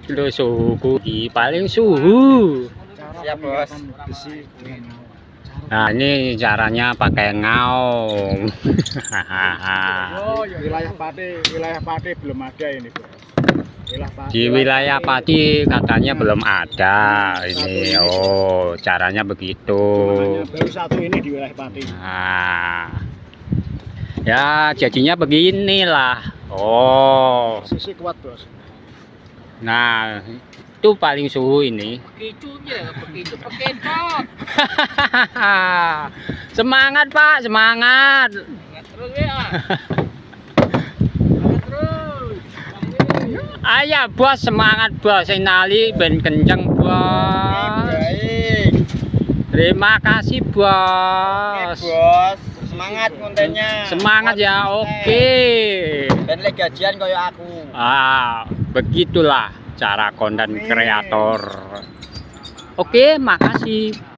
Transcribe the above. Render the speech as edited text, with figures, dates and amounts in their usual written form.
Lo suhu paling suhu. Siap, Bos. Nah, ini caranya pakai ngaung. Wilayah Pati belum ada ini, Bos. Di wilayah Pati katanya belum ada ini. Oh, caranya begitu. Baru satu ini di wilayah Pati. Nah, ya jadinya beginilah. Oh, Sisi kuat, Bos. nah itu paling suhu ini. Begitu Semangat Pak, semangat. terus ya. Ayo bos, semangat bos. Sinali ben kenceng bos. Baik. Terima kasih bos. Bos. Semangat kontennya. Semangat ya, oke. Dan lek gajian kayak aku. Begitulah cara konten kreator. Oke, makasih.